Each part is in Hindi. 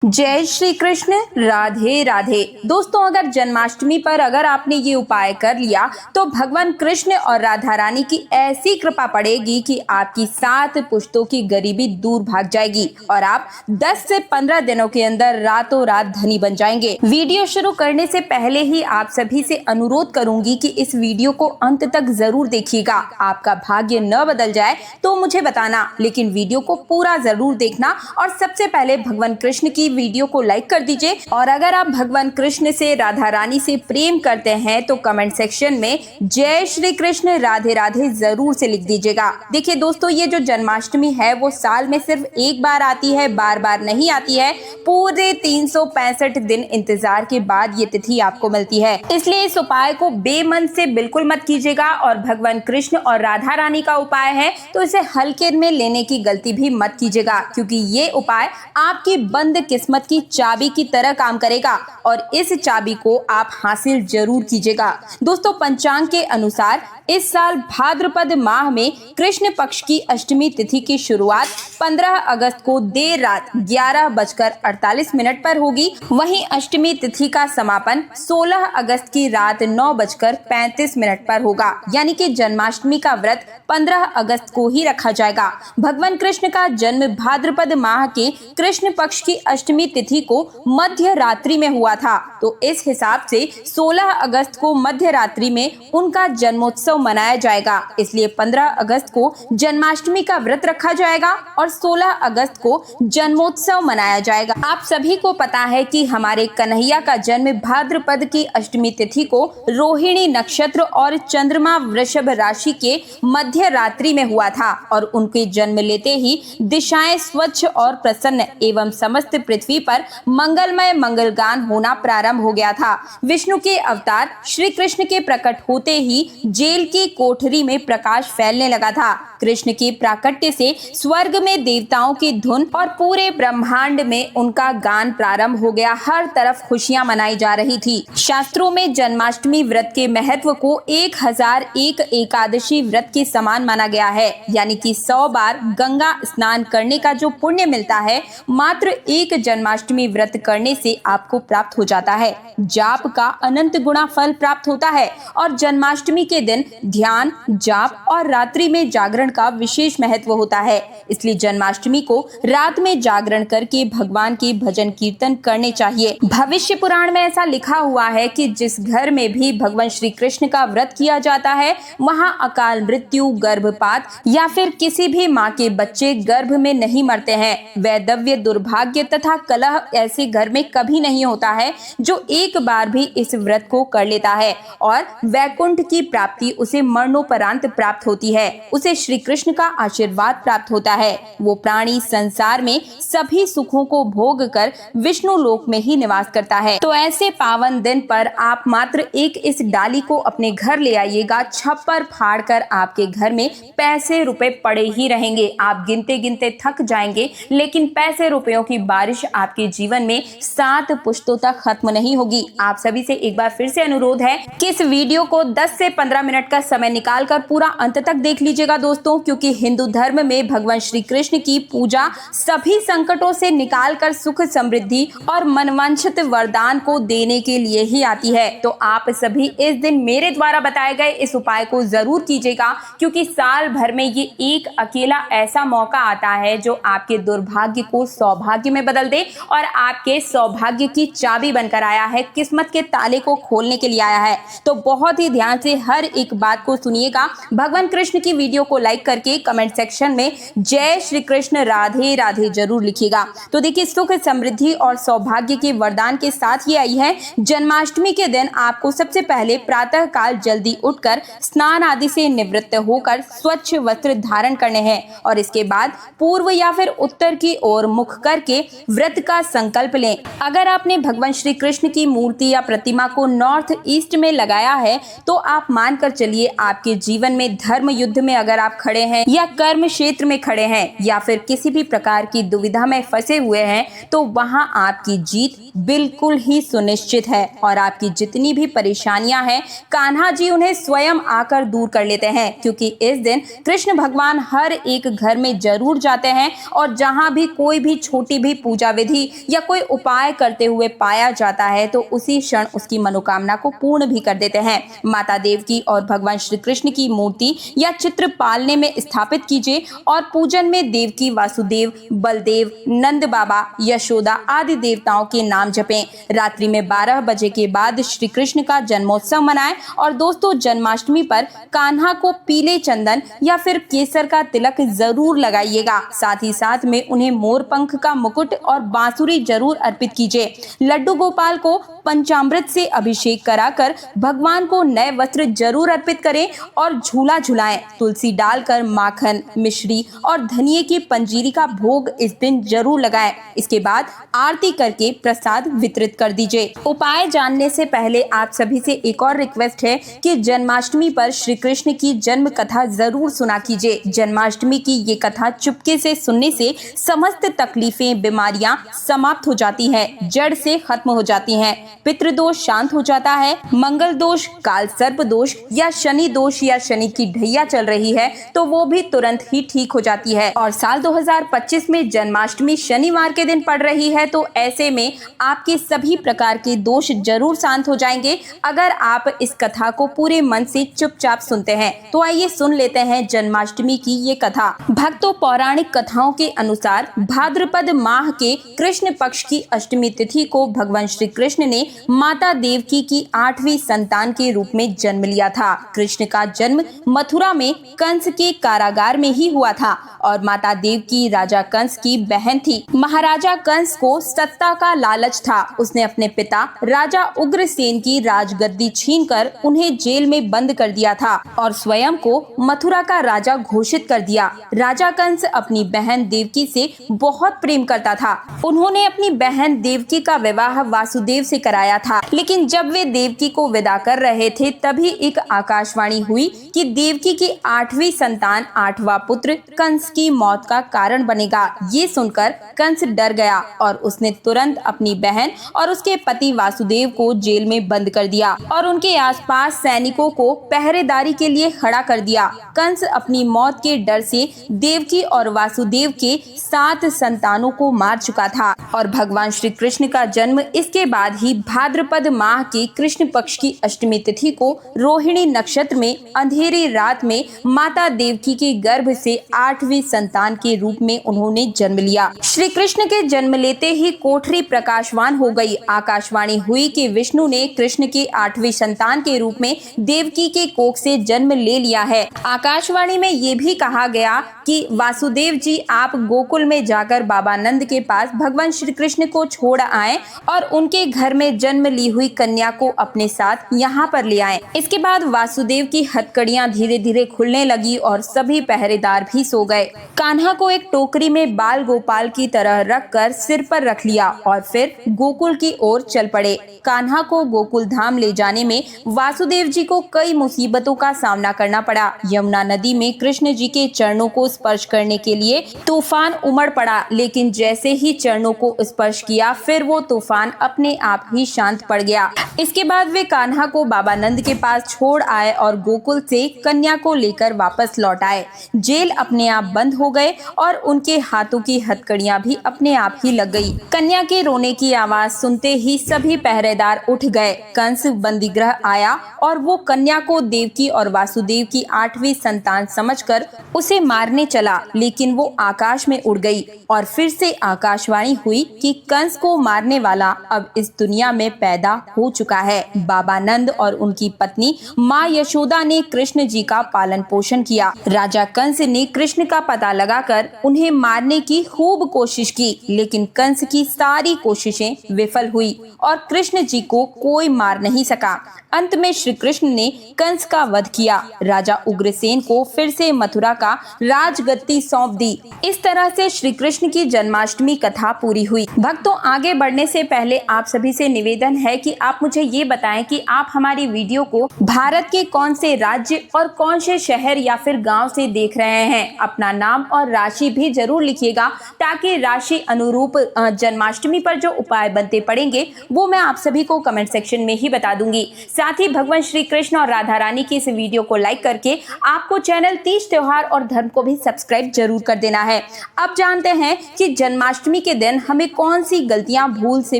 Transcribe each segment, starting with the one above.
जय श्री कृष्ण। राधे राधे। दोस्तों, अगर जन्माष्टमी पर अगर आपने ये उपाय कर लिया तो भगवान कृष्ण और राधा रानी की ऐसी कृपा पड़ेगी कि आपकी 7 पुश्तों की गरीबी दूर भाग जाएगी और आप 10 से 15 दिनों के अंदर रातों रात धनी बन जाएंगे। वीडियो शुरू करने से पहले ही आप सभी से अनुरोध करूंगी कि इस वीडियो को अंत तक जरूर देखिएगा। आपका भाग्य न बदल जाए तो मुझे बताना, लेकिन वीडियो को पूरा जरूर देखना और सबसे पहले भगवान कृष्ण की वीडियो को लाइक कर दीजिए। और अगर आप भगवान कृष्ण से, राधा रानी से प्रेम करते हैं तो कमेंट सेक्शन में जय श्री कृष्ण राधे राधे जरूर से लिख दीजिएगा। देखिए दोस्तों, ये जो जन्माष्टमी है वो साल में सिर्फ एक बार आती है, बार बार नहीं आती है। पूरे 365 दिन इंतजार के बाद ये तिथि आपको मिलती है, इसलिए इस उपाय को बेमन से बिल्कुल मत कीजिएगा। और भगवान कृष्ण और राधा रानी का उपाय है तो इसे हल्के में लेने की गलती भी मत कीजिएगा, क्योंकि ये उपाय आपकी बंद किस्मत की चाबी की तरह काम करेगा और इस चाबी को आप हासिल जरूर कीजिएगा। दोस्तों, पंचांग के अनुसार इस साल भाद्रपद माह में कृष्ण पक्ष की अष्टमी तिथि की शुरुआत 15 अगस्त को देर रात 11:48 पर होगी। वहीं अष्टमी तिथि का समापन 16 अगस्त की रात 9:35 पर होगा। यानी कि जन्माष्टमी का व्रत 15 अगस्त को ही रखा जाएगा। भगवान कृष्ण का जन्म भाद्रपद माह के कृष्ण पक्ष की अष्टमी तिथि को मध्य रात्रि में हुआ था, तो इस हिसाब से 16 अगस्त को मध्य रात्रि में उनका जन्मोत्सव मनाया जाएगा। इसलिए 15 अगस्त को जन्माष्टमी का व्रत रखा जाएगा और 16 अगस्त को जन्मोत्सव मनाया जाएगा। आप सभी को पता है कि हमारे कन्हैया का जन्म भाद्रपद की अष्टमी तिथि को रोहिणी नक्षत्र और चंद्रमा वृषभ राशि के मध्य रात्रि में हुआ था और उनके जन्म लेते ही दिशाएं स्वच्छ और प्रसन्न एवं समस्त पृथ्वी पर मंगलमय मंगलगान होना प्रारंभ हो गया था। विष्णु के अवतार श्री कृष्ण के प्रकट होते ही जेल की कोठरी में प्रकाश फैलने लगा था। कृष्ण के प्राकट्य से स्वर्ग में देवताओं की धुन और पूरे ब्रह्मांड में उनका गान प्रारंभ हो गया। हर तरफ खुशियां मनाई जा रही थी। शास्त्रों में जन्माष्टमी व्रत के महत्व को 1001 एकादशी व्रत के समान माना गया है, यानी कि 100 बार गंगा स्नान करने का जो पुण्य मिलता है, मात्र एक जन्माष्टमी व्रत करने से आपको प्राप्त हो जाता है। जाप का अनंत गुणा फल प्राप्त होता है और जन्माष्टमी के दिन ध्यान, जाप और रात्रि में जागरण का विशेष महत्व होता है। इसलिए जन्माष्टमी को रात में जागरण करके भगवान के भजन कीर्तन करने चाहिए। भविष्य पुराण में ऐसा लिखा हुआ है कि जिस घर में भी भगवान श्री कृष्ण का व्रत किया जाता है, वहां अकाल मृत्यु, गर्भपात या फिर किसी भी माँ के बच्चे गर्भ में नहीं मरते हैं। वैधव्य, दुर्भाग्य तथा कलह ऐसे घर में कभी नहीं होता है। जो एक बार भी इस व्रत को कर लेता है और वैकुंठ की प्राप्ति उसे मरणोपरांत प्राप्त होती है, उसे श्री कृष्ण का आशीर्वाद प्राप्त होता है। वो प्राणी संसार में सभी सुखों को भोग कर विष्णु लोक में ही निवास करता है। तो ऐसे पावन दिन पर आप मात्र एक इस डाली को अपने घर ले आइएगा। छप्पर फाड़ कर आपके घर में पैसे रुपए पड़े ही रहेंगे। आप गिनते गिनते थक जाएंगे, लेकिन पैसे रुपयों की बारिश आपके जीवन में 7 पुश्तों तक खत्म नहीं होगी। आप सभी से एक बार फिर से अनुरोध है कि इस वीडियो को 10 से 15 मिनट का समय निकालकर पूरा अंत तक देख लीजिएगा दोस्तों, क्योंकि हिंदू धर्म में भगवान श्री कृष्ण की पूजा सभी संकटों से निकालकर सुख, समृद्धि और मनवांछित वरदान को देने के लिए ही आती है। तो आप सभी इस दिन मेरे द्वारा बताए गए इस उपाय को जरूर कीजिएगा, क्योंकि साल भर में ये एक अकेला ऐसा मौका आता है जो आपके दुर्भाग्य को सौभाग्य में बदल दे और आपके सौभाग्य की चाबी बनकर आया है, किस्मत के ताले को खोलने के लिए आया है। तो बहुत ही ध्यान से हर एक बात को सुनिएगा। भगवान कृष्ण की वीडियो को लाइक करके कमेंट सेक्शन में जय श्री कृष्ण राधे राधे जरूर लिखिएगा। तो देखिए, सुख, समृद्धि और सौभाग्य के वरदान के साथ ये आई है। जन्माष्टमी के दिन आपको सबसे पहले प्रातः काल जल्दी उठकर स्नान आदि से निवृत्त होकर स्वच्छ वस्त्र धारण करने हैं और इसके बाद पूर्व या फिर उत्तर की ओर मुख करके व्रत का संकल्प लें। अगर आपने भगवान श्री कृष्ण की मूर्ति या प्रतिमा को नॉर्थ ईस्ट में लगाया है तो आप मानकर चलिए आपके जीवन में धर्म युद्ध में अगर आप खड़े हैं या कर्म क्षेत्र में खड़े हैं या फिर किसी भी प्रकार की दुविधा में फंसे हुए हैं, तो वहां आपकी जीत बिल्कुल ही सुनिश्चित है और आपकी जितनी भी परेशानियां हैं, कान्हा जी उन्हें स्वयं आकर दूर कर लेते हैं, क्योंकि इस दिन कृष्ण भगवान हर एक घर में जरूर जाते हैं और जहां भी कोई भी छोटी भी पूजा पूजा विधि या कोई उपाय करते हुए पाया जाता है तो उसी क्षण उसकी मनोकामना को पूर्ण भी कर देते हैं। माता देवकी और भगवान श्री कृष्ण की मूर्ति या चित्र पालने में स्थापित कीजिए और पूजन में देवकी, वासुदेव, बलदेव, नंद बाबा, यशोदा आदि देवताओं के नाम जपें। रात्रि में 12 बजे के बाद श्री कृष्ण का जन्मोत्सव मनाएं और दोस्तों जन्माष्टमी पर कान्हा को पीले चंदन या फिर केसर का तिलक जरूर लगाइएगा। साथ ही साथ में उन्हें मोर पंख का मुकुट और बांसुरी जरूर अर्पित कीजिए। लड्डू गोपाल को पंचामृत से अभिषेक कराकर भगवान को नए वस्त्र जरूर अर्पित करें और झूला झुलाएं। तुलसी डालकर माखन, मिश्री और धनिये की पंजीरी का भोग इस दिन जरूर लगाएं। इसके बाद आरती करके प्रसाद वितरित कर दीजिए। उपाय जानने से पहले आप सभी से एक और रिक्वेस्ट है कि जन्माष्टमी पर श्री कृष्ण की जन्म कथा जरूर सुना कीजिए। जन्माष्टमी की ये कथा चुपके से सुनने से समस्त तकलीफें, बीमारियां समाप्त हो जाती हैं, जड़ से खत्म हो जाती हैं, पितृदोष शांत हो जाता है, मंगल दोष, काल सर्प दोष या शनि दोष या शनि की ढैया चल रही है तो वो भी तुरंत ही ठीक हो जाती है। और साल 2025 में जन्माष्टमी शनिवार के दिन पड़ रही है तो ऐसे में आपके सभी प्रकार के दोष जरूर शांत हो जाएंगे अगर आप इस कथा को पूरे मन से चुपचाप सुनते हैं। तो आइए सुन लेते हैं जन्माष्टमी की ये कथा। भक्तों, पौराणिक कथाओं के अनुसार भाद्रपद माह के कृष्ण पक्ष की अष्टमी तिथि को भगवान श्री कृष्ण ने माता देवकी की 8वीं संतान के रूप में जन्म लिया था। कृष्ण का जन्म मथुरा में कंस के कारागार में ही हुआ था और माता देवकी राजा कंस की बहन थी। महाराजा कंस को सत्ता का लालच था। उसने अपने पिता राजा उग्रसेन की राजगद्दी छीनकर उन्हें जेल में बंद कर दिया था और स्वयं को मथुरा का राजा घोषित कर दिया। राजा कंस अपनी बहन देवकी से बहुत प्रेम करता था। उन्होंने अपनी बहन देवकी का विवाह वासुदेव से कराया था, लेकिन जब वे देवकी को विदा कर रहे थे तभी एक आकाशवाणी हुई कि देवकी की 8वीं संतान, 8वां पुत्र कंस की मौत का कारण बनेगा। ये सुनकर कंस डर गया और उसने तुरंत अपनी बहन और उसके पति वासुदेव को जेल में बंद कर दिया और उनके आसपास सैनिकों को पहरेदारी के लिए खड़ा कर दिया। कंस अपनी मौत के डर से देवकी और वासुदेव के 7 संतानों को मार चुका था और भगवान श्री कृष्ण का जन्म इसके बाद ही भाद्रपद माह के कृष्ण पक्ष की अष्टमी तिथि को रोहिणी नक्षत्र में अंधेरी रात में माता देवकी के गर्भ से 8वीं संतान के रूप में उन्होंने जन्म लिया। श्री कृष्ण के जन्म लेते ही कोठरी प्रकाशवान हो गई। आकाशवाणी हुई कि विष्णु ने कृष्ण की 8वीं संतान के रूप में देवकी के कोख से जन्म ले लिया है। आकाशवाणी में ये भी कहा गया कि वासुदेव जी आप गोकुल में जाकर बाबा नंद के पास भगवान श्री कृष्ण को छोड़ आए और उनके घर में जन्म ली हुई कन्या को अपने साथ यहाँ पर ले आए। इसके बाद वासुदेव की हथकड़ियां धीरे धीरे खुलने लगी और सभी पहरेदार भी सो गए। कान्हा को एक टोकरी में बाल गोपाल की तरह रखकर सिर पर रख लिया और फिर गोकुल की ओर चल पड़े। कान्हा को गोकुल धाम ले जाने में वासुदेव जी को कई मुसीबतों का सामना करना पड़ा। यमुना नदी में कृष्ण जी के चरणों को स्पर्श करने के लिए तूफान उमड़ पड़ा, लेकिन जैसे ही चरणों को स्पर्श किया फिर वो तूफान अपने आप ही शांत पड़ गया। इसके बाद वे कान्हा को बाबा नंद के पास छोड़ आए और गोकुल से कन्या को लेकर वापस लौट आए। जेल अपने आप बंद हो गए और उनके हाथों की हथकड़ियां भी अपने आप ही लग गई। कन्या के रोने की आवाज सुनते ही सभी पहरेदार उठ गए। कंस बंदीगृह आया और वो कन्या को देवकी और वासुदेव की 8वीं संतान समझकर उसे मारने चला, लेकिन वो आकाश में उड़ गई और फिर से आकाशवाणी हुई कि कंस को मारने वाला अब इस दुनिया में पैदा हो चुका है। बाबा नंद और उनकी पत्नी माँ यशोदा ने कृष्ण जी का पालन पोषण किया। राजा कंस ने कृष्ण का पता लगाकर उन्हें मारने की खूब कोशिश की, लेकिन कंस की सारी कोशिशें विफल हुई और कृष्ण जी को कोई मार नहीं सका। अंत में श्री कृष्ण ने कंस का वध किया। राजा उग्रसेन को फिर से मथुरा का राजगद्दी सौंप दी। इस तरह से श्री कृष्ण की जन्माष्टमी कथा पूरी हुई। भक्तों, आगे बढ़ने से पहले आप सभी से निवेदन है कि आप मुझे ये बताएं कि आप हमारी वीडियो को भारत के कौन से राज्य और कौन से शहर या फिर गांव से देख रहे हैं। अपना नाम और राशि भी जरूर लिखिएगा ताकि राशि अनुरूप जन्माष्टमी पर जो उपाय बनते पड़ेंगे वो मैं आप सभी को कमेंट सेक्शन में ही बता दूंगी। साथ ही भगवान श्री कृष्ण और राधा रानी की इस वीडियो को लाइक करके आपको चैनल तीज त्योहार और धर्म को भी सब्सक्राइब जरूर कर देना है। अब जानते हैं कि जन्माष्टमी जन्माष्टमी के दिन हमें कौन सी गलतियां भूल से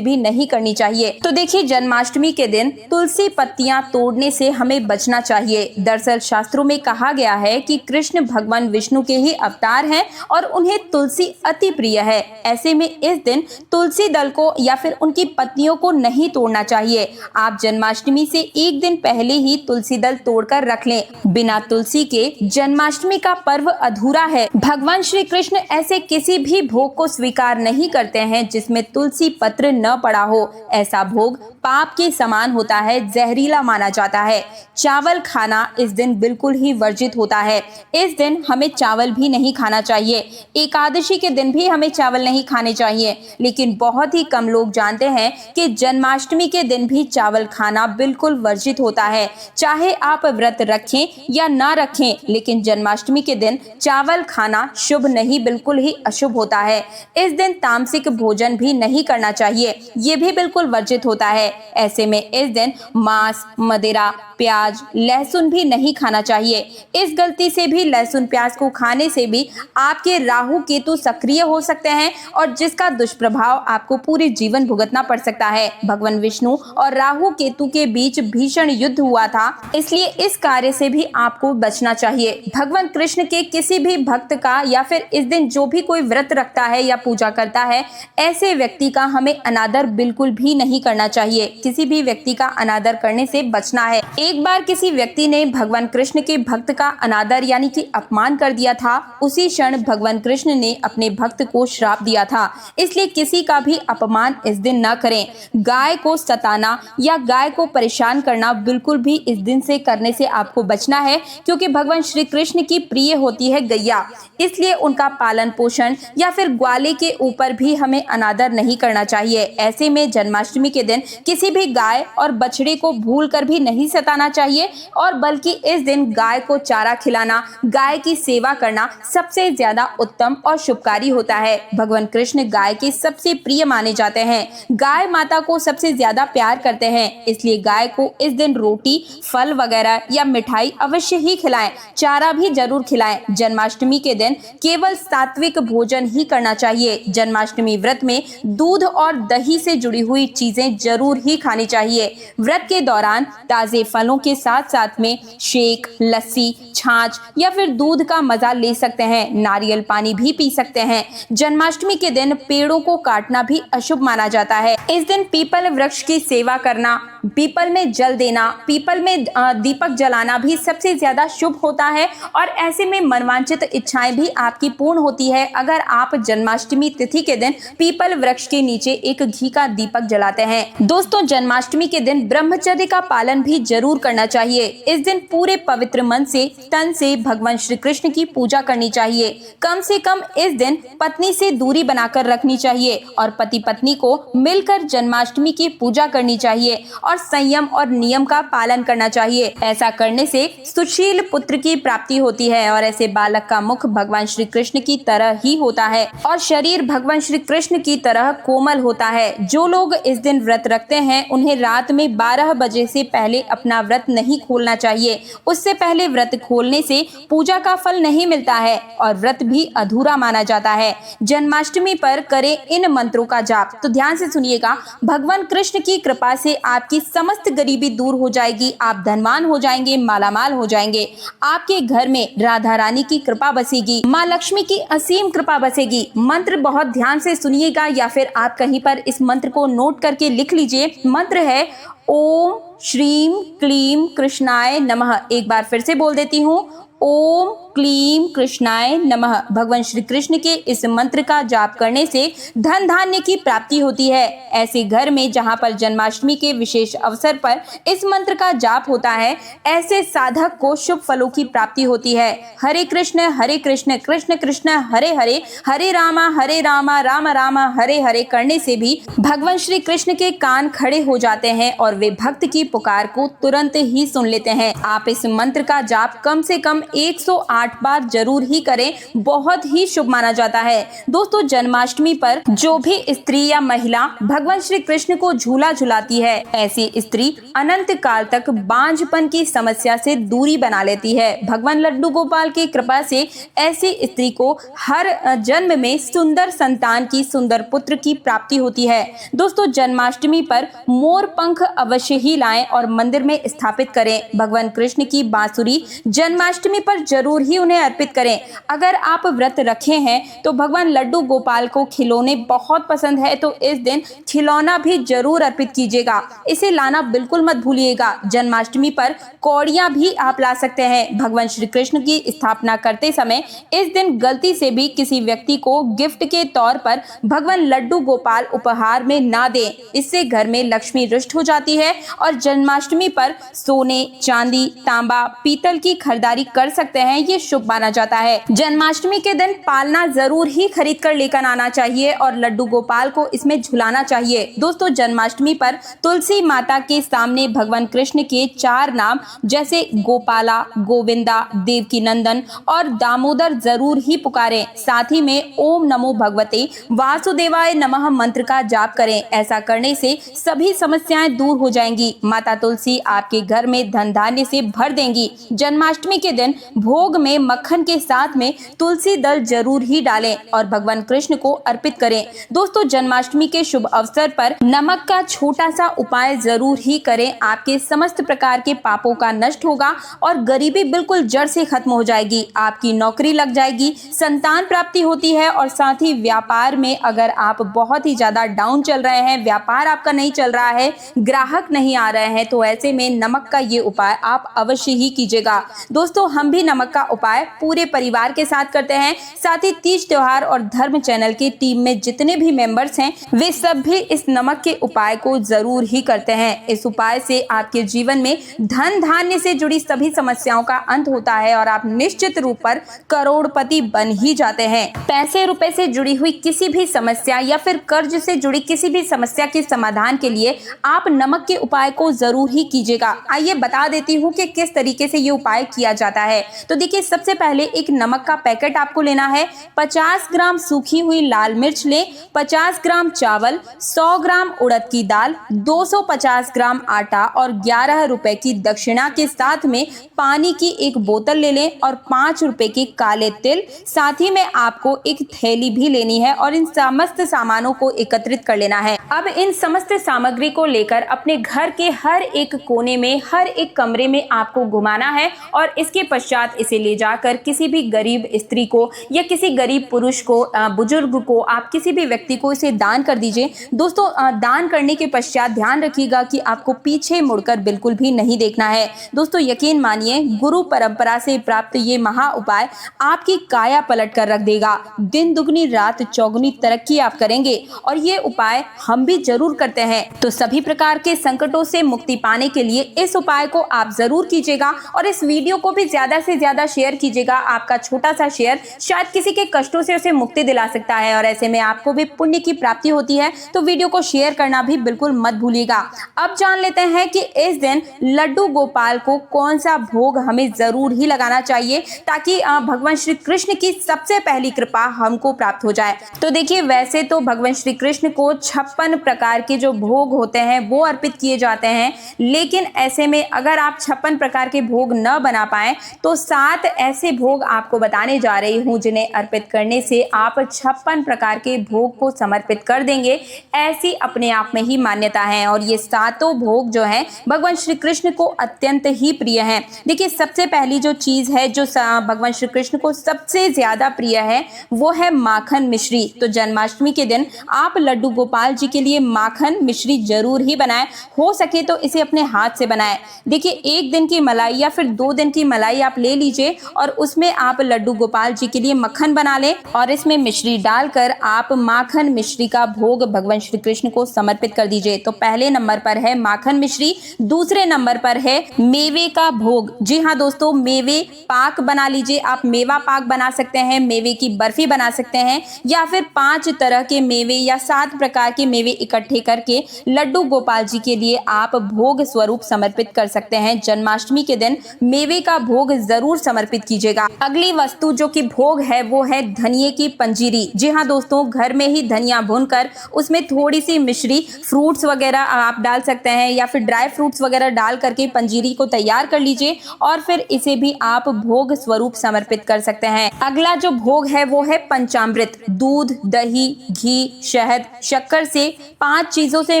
भी नहीं करनी चाहिए। तो देखिए, जन्माष्टमी के दिन तुलसी पत्तियां तोड़ने से हमें बचना चाहिए। दरअसल शास्त्रों में कहा गया है कि कृष्ण भगवान विष्णु के ही अवतार हैं और उन्हें तुलसी अति प्रिय है। ऐसे में इस दिन तुलसी दल को या फिर उनकी पत्तियों को नहीं तोड़ना चाहिए। आप जन्माष्टमी से एक दिन पहले ही तुलसी दल तोड़कर रख लें। बिना तुलसी के जन्माष्टमी का पर्व अधूरा है। भगवान श्री कृष्ण ऐसे किसी भी भोग को स्वीकार नहीं करते हैं जिसमें तुलसी पत्र न पड़ा हो। ऐसा भोग पाप के समान होता है, जहरीला माना जाता है। चावल खाना इस दिन बिल्कुल ही वर्जित होता है। इस दिन हमें चावल भी नहीं खाना चाहिए। एकादशी के दिन भी हमें चावल नहीं खाने चाहिए। लेकिन बहुत ही कम लोग जानते हैं कि जन्माष्टमी के दिन भी चावल खाना बिल्कुल वर्जित होता है। चाहे आप व्रत रखें या ना रखें, लेकिन जन्माष्टमी के दिन चावल खाना शुभ नहीं, बिल्कुल ही अशुभ होता है। इस दिन तामसिक भोजन भी नहीं करना चाहिए, ये भी बिल्कुल वर्जित होता है। ऐसे में इस दिन मांस, मदिरा, प्याज, लहसुन भी नहीं खाना चाहिए। इस गलती से भी लहसुन प्याज को खाने से भी आपके राहु केतु सक्रिय हो सकते हैं और जिसका दुष्प्रभाव आपको पूरे जीवन भुगतना पड़ सकता है। भगवान विष्णु और राहु केतु के बीच भीषण युद्ध हुआ था, इसलिए इस कार्य से भी आपको बचना चाहिए। भगवान कृष्ण के किसी भी भक्त का या फिर इस दिन जो भी कोई व्रत रखता है या पूजा करता है, ऐसे व्यक्ति का हमें अनादर बिल्कुल भी नहीं करना चाहिए। किसी भी व्यक्ति का अनादर करने से बचना है। एक बार किसी व्यक्ति ने भगवान कृष्ण के भक्त का अनादर यानी कि अपमान कर दिया था। उसी क्षण भगवान कृष्ण ने अपने भक्त को श्राप दिया था। इसलिए किसी का भी अपमान इस दिन न करें। गाय को सताना या गाय को परेशान करना बिल्कुल भी इस दिन से करने से आपको बचना है, क्योंकि भगवान श्री कृष्ण की प्रिय होती है गैया। इसलिए उनका पालन पोषण या फिर ग्वाले के ऊपर भी हमें अनादर नहीं करना चाहिए। ऐसे में जन्माष्टमी के दिन किसी भी गाय और बछड़े को भूलकर भी नहीं सताना चाहिए और बल्कि इस दिन गाय को चारा खिलाना, गाय की सेवा करना सबसे ज्यादा उत्तम और शुभकारी होता है। भगवान कृष्ण गाय के सबसे प्रिय माने जाते हैं। गाय माता को सबसे ज्यादा प्यार करते हैं, इसलिए गाय को इस दिन रोटी, फल वगैरह या मिठाई अवश्य ही खिलाएं, चारा भी जरूर खिलाएं। जन्माष्टमी के दिन केवल सात्विक भोजन ही करना चाहिए। जन्माष्टमी व्रत में दूध और दही से जुड़ी हुई चीजें जरूर ही खानी चाहिए। व्रत के दौरान ताजे फलों के साथ साथ में शेक, लस्सी, छाछ या फिर दूध का मजा ले सकते हैं। नारियल पानी भी पी सकते हैं। जन्माष्टमी के दिन पेड़ों को काटना भी अशुभ माना जाता है। इस दिन पीपल वृक्ष की सेवा करना, पीपल में जल देना, पीपल में दीपक जलाना भी सबसे ज्यादा शुभ होता है और ऐसे में मनवांछित इच्छाएं भी आपकी पूर्ण होती है अगर आप जन्माष्टमी तिथि के दिन पीपल वृक्ष के नीचे एक घी का दीपक जलाते हैं। दोस्तों, जन्माष्टमी के दिन ब्रह्मचर्य का पालन भी जरूर करना चाहिए। इस दिन पूरे पवित्र मन से, तन से भगवान श्री कृष्ण की पूजा करनी चाहिए। कम से कम इस दिन पत्नी से दूरी बनाकर रखनी चाहिए और पति पत्नी को मिलकर जन्माष्टमी की पूजा करनी चाहिए और संयम और नियम का पालन करना चाहिए। ऐसा करने से सुशील पुत्र की प्राप्ति होती है और ऐसे बालक का मुख भगवान श्री कृष्ण की तरह ही होता है और शरीर भगवान श्री कृष्ण की तरह कोमल होता है। जो लोग इस दिन व्रत रखते हैं उन्हें रात में 12 बजे से पहले अपना व्रत नहीं खोलना चाहिए। उससे पहले व्रत खोलने से पूजा का फल नहीं मिलता है और व्रत भी अधूरा माना जाता है। जन्माष्टमी पर करें इन मंत्रों का जाप। तो ध्यान से सुनिएगा। भगवान कृष्ण की कृपा से आपकी समस्त गरीबी दूर हो जाएगी, आप धनवान हो जाएंगे, मालामाल हो जाएंगे। आपके घर में राधा रानी की कृपा बसेगी, माँ लक्ष्मी की असीम कृपा बसेगी। मंत्र बहुत ध्यान से सुनिएगा या फिर आप कहीं पर इस मंत्र को नोट करके लिख लीजिए। मंत्र है ओम श्रीम क्लीम कृष्णाय नमः। एक बार फिर से बोल देती हूँ, ओम क्लीम कृष्णाय नमः। भगवान श्री कृष्ण के इस मंत्र का जाप करने से धन धान्य की प्राप्ति होती है। ऐसे घर में जहां पर जन्माष्टमी के विशेष अवसर पर इस मंत्र का जाप होता है, ऐसे साधक को शुभ फलों की प्राप्ति होती है। हरे कृष्ण कृष्ण कृष्ण हरे हरे, हरे रामा राम राम हरे हरे करने से भी भगवान श्री कृष्ण के कान खड़े हो जाते हैं और वे भक्त की पुकार को तुरंत ही सुन लेते हैं। आप इस मंत्र का जाप कम से कम 108 बार जरूर ही करें, बहुत ही शुभ माना जाता है। दोस्तों, जन्माष्टमी पर जो भी स्त्री या महिला भगवान श्री कृष्ण को झूला झुलाती है, ऐसी स्त्री अनंत काल तक बांझपन की समस्या से दूरी बना लेती है। भगवान लड्डू गोपाल की कृपा से ऐसी स्त्री को हर जन्म में सुंदर संतान की, सुंदर पुत्र की प्राप्ति होती है। दोस्तों, जन्माष्टमी पर मोर पंख अवश्य ही लाएं और मंदिर में स्थापित करें। भगवान कृष्ण की बांसुरी जन्माष्टमी पर जरूर ही उन्हें अर्पित करें। अगर आप व्रत रखे हैं तो भगवान लड्डू गोपाल को खिलौने बहुत पसंद है, तो इस दिन खिलौना भी जरूर अर्पित कीजिएगा। इसे लाना बिल्कुल मत भूलिएगा। जन्माष्टमी पर कौड़ियां भी आप ला सकते हैं। भगवान श्री कृष्ण की स्थापना करते समय इस दिन गलती से भी किसी व्यक्ति को गिफ्ट के तौर पर भगवान लड्डू गोपाल उपहार में ना दें। इससे घर में लक्ष्मी रुष्ट हो जाती है और जन्माष्टमी पर सोने, चांदी, तांबा, पीतल की खरीदारी कर सकते हैं। ये शुभ माना जाता है। जन्माष्टमी के दिन पालना जरूर ही खरीद कर लेकर आना चाहिए और लड्डू गोपाल को इसमें झुलाना चाहिए। दोस्तों, जन्माष्टमी पर तुलसी माता के सामने भगवान कृष्ण के 4 नाम जैसे गोपाला, गोविंदा, देवकी नंदन और दामोदर जरूर ही पुकारें। साथ ही में ओम नमो भगवते वासुदेवाय नमः मंत्र का जाप करें। ऐसा करने से सभी समस्याएं दूर हो जाएंगी। माता तुलसी आपके घर में धन धान्य से भर देंगी। जन्माष्टमी के दिन भोग में मक्खन के साथ में तुलसी दल जरूर ही डालें और भगवान कृष्ण को अर्पित करें। दोस्तों, जन्माष्टमी के शुभ अवसर पर नमक का छोटा सा उपाय जरूर ही करें। आपके समस्त प्रकार के पापों का नष्ट होगा और गरीबी बिल्कुल जड़ से खत्म हो जाएगी। आपकी नौकरी लग जाएगी, संतान प्राप्ति होती है और साथ ही व्यापार में अगर आप बहुत ही ज्यादा डाउन चल रहे हैं, व्यापार आपका नहीं चल रहा है, ग्राहक नहीं आ रहे हैं, तो ऐसे में नमक का ये उपाय आप अवश्य ही कीजिएगा। दोस्तों, हम भी नमक का उपाय पूरे परिवार के साथ करते हैं। साथ ही तीज त्योहार और धर्म चैनल की टीम में जितने भी मेंबर्स हैं, वे सब भी इस नमक के उपाय को जरूर ही करते हैं। इस उपाय से आपके जीवन में धन धान्य से जुड़ी सभी समस्याओं का अंत होता है और आप निश्चित रूप पर करोड़पति बन ही जाते हैं। पैसे रुपए से जुड़ी हुई किसी भी समस्या या फिर कर्ज से जुड़ी किसी भी समस्या के समाधान के लिए आप नमक के उपाय को जरूर ही कीजिएगा। आइए बता देती हूँ कि किस तरीके से ये उपाय किया जाता है। तो देखिए, सबसे पहले एक नमक का पैकेट आपको लेना है। 50 ग्राम सूखी हुई लाल मिर्च लें, 50 ग्राम चावल, 100 ग्राम उड़द की दाल, 250 ग्राम आटा और 11 रुपए की दक्षिणा के साथ में पानी की एक बोतल ले लें और 5 रुपए के काले तिल। साथ ही में आपको एक थैली भी लेनी है और इन समस्त सामानों को एकत्रित कर लेना है। अब इन समस्त सामग्री को लेकर अपने घर के हर एक कोने में, हर एक कमरे में आपको घुमाना है और इसके पश्चात इसे ले जाकर किसी भी गरीब स्त्री को या किसी गरीब पुरुष को, बुजुर्ग को, आप किसी भी व्यक्ति को इसे दान कर दीजिए। दोस्तों, दान करने के पश्चात ध्यान रखिएगा कि आपको पीछे मुड़कर बिल्कुल भी नहीं देखना है। दोस्तों, यकीन मानिए, गुरु परंपरा से प्राप्त ये महा उपाय आपकी काया पलट कर रख देगा। दिन दुगनी रात चौगुनी तरक्की आप करेंगे और ये उपाय हम भी जरूर करते हैं। तो सभी प्रकार के संकटों से मुक्ति पाने के लिए इस उपाय को आप जरूर कीजिएगा और इस वीडियो को भी ज्यादा से ज्यादा शेयर कीजिएगा। आपका छोटा सा शेयर शायद किसी के कष्टों से उसे मुक्ति दिला सकता है और ऐसे में आपको भी पुण्य की प्राप्ति होती है। तो वीडियो को शेयर करना भी बिल्कुल मत भूलिएगा। अब जान लेते हैं कि इस दिन लड्डू गोपाल को कौन सा भोग हमें जरूर ही लगाना चाहिए ताकि भगवान श्री कृष्ण की सबसे पहली कृपा हमको प्राप्त हो जाए। तो देखिए, वैसे तो भगवान श्री कृष्ण को 56 प्रकार के जो भोग होते हैं वो अर्पित किए जाते हैं, लेकिन ऐसे में अगर आप 56 प्रकार के भोग न बना पाए तो 7 ऐसे भोग आपको बताने जा रही हूँ जिन्हें अर्पित करने से आप 56 प्रकार के भोग को समर्पित कर देंगे। ऐसी अपने आप में ही मान्यता है और ये 7 भोग जो है भगवान श्री कृष्ण को अत्यंत ही प्रिय हैं। देखिए, सबसे पहली जो चीज है जो भगवान श्री कृष्ण को सबसे ज्यादा प्रिय है वो है माखन मिश्री। तो जन्माष्टमी के दिन आप लड्डू गोपाल जी के लिए माखन मिश्री जरूर ही बनाएं। हो सके तो इसे अपने हाथ से बनाएं। देखिए, 1 दिन की मलाई या फिर 2 दिन की मलाई आप ले लीजिए और उसमें आप लड्डू गोपाल जी के लिए मक्खन बना लें और इसमें मिश्री डालकर आप माखन मिश्री का भोग भगवान श्री कृष्ण को समर्पित कर दीजिए। तो पहले नंबर पर है माखन मिश्री, दूसरे नंबर पर है मेवे का भोग। जी हाँ दोस्तों, मेवे पाक बना लीजिए। आप मेवा पाक बना सकते हैं, मेवे की बर्फी बना सकते हैं या फिर 5 तरह के मेवे या 7 प्रकार के मेवे इकट्ठे करके लड्डू गोपाल जी के लिए आप भोग स्वरूप समर्पित कर सकते हैं। जन्माष्टमी के दिन मेवे का भोग जरूर समर्पित कीजिएगा। अगली वस्तु जो कि भोग है वो है धनिये की पंजीरी। जी हाँ दोस्तों, घर में ही धनिया भूनकर उसमें थोड़ी सी मिश्री, फ्रूट्स वगैरह आप डाल सकते हैं या फिर ड्राई फ्रूट्स वगैरह डाल करके पंजीरी को तैयार कर लीजिए और फिर इसे भी आप भोग स्वरूप समर्पित कर सकते हैं। अगला जो भोग है वो है पंचामृत। दूध, दही, घी, शहद, शक्कर से 5 चीजों से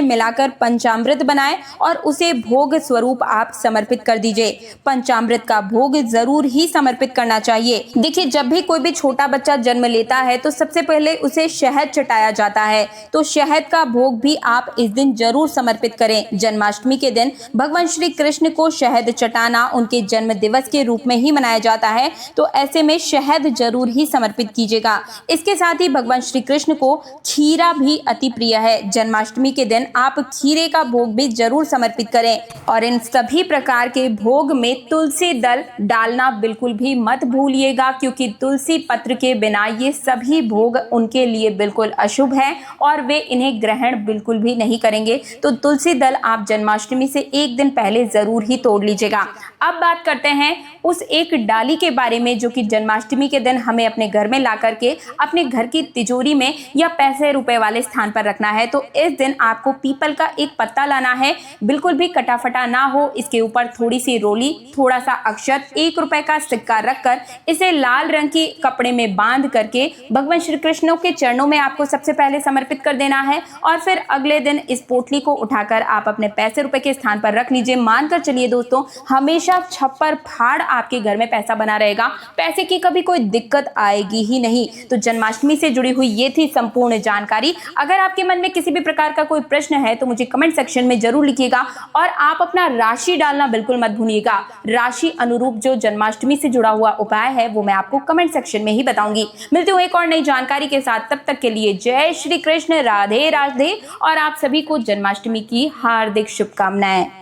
मिलाकर पंचामृत बनाएं और उसे भोग स्वरूप आप समर्पित कर दीजिए। पंचामृत का भोग जरूर ही समर्पित करना चाहिए। देखिए, जब भी कोई भी छोटा बच्चा जन्म लेता है तो सबसे पहले उसे शहद चटाया जाता है, तो शहद का भोग भी आप इस दिन जरूर समर्पित करें। जन्माष्टमी के दिन भगवान श्री कृष्ण को शहद चटाना उनके जन्म दिवस के रूप में ही मनाया जाता है, तो ऐसे में शहद जरूर ही समर्पित कीजिएगा। इसके साथ ही भगवान श्री कृष्ण को खीरा भी अति प्रिय है। जन्माष्टमी के दिन आप खीरे का भोग भी जरूर समर्पित करें और इन सभी प्रकार के भोग में तुलसी दल डालना बिल्कुल भी मत भूलिएगा, क्योंकि तुलसी पत्र के बिना ये सभी भोग उनके लिए बिल्कुल अशुभ है और वे इन्हें ग्रहण बिल्कुल भी नहीं करेंगे। तो तुलसी दल आप जन्माष्टमी से एक दिन पहले जरूर ही तोड़ लीजिएगा। अब बात करते हैं उस एक डाली के बारे में जो कि जन्माष्टमी के दिन हमें अपने घर में ला करके अपने घर की तिजोरी में या पैसे रुपए वाले स्थान पर रखना है। तो इस दिन आपको पीपल का एक पत्ता लाना है, बिल्कुल भी कटा फटा ना हो। इसके ऊपर थोड़ी सी रोली, थोड़ा सा अक्षत, 1 रुपए का सिक्का रखकर इसे लाल रंग के कपड़े में बांध करके भगवान श्री कृष्ण के चरणों में आपको सबसे पहले समर्पित कर देना है और फिर अगले दिन इस पोटली को उठाकर आप अपने पैसे रुपए के स्थान पर रख लीजिए। मानकर चलिए दोस्तों, हमेशा छप्पर फाड़ आपके घर में पैसा बना रहेगा, पैसे की कभी कोई दिक्कत आएगी ही नहीं। तो जन्माष्टमी से जुड़ी हुई ये थी संपूर्ण जानकारी। अगर आपके मन में किसी भी प्रकार का कोई प्रश्न है तो मुझे कमेंट सेक्शन में जरूर लिखिएगा और आप अपना राशि डालना बिल्कुल मत भूलिएगा। राशि अनुरूप जो जन्माष्टमी से जुड़ा हुआ उपाय है वो मैं आपको कमेंट सेक्शन में ही बताऊंगी। मिलते हुए एक और नई जानकारी के साथ, तब तक के लिए जय श्री कृष्ण, राधे राधे और आप सभी को जन्माष्टमी की हार्दिक शुभकामनाएं।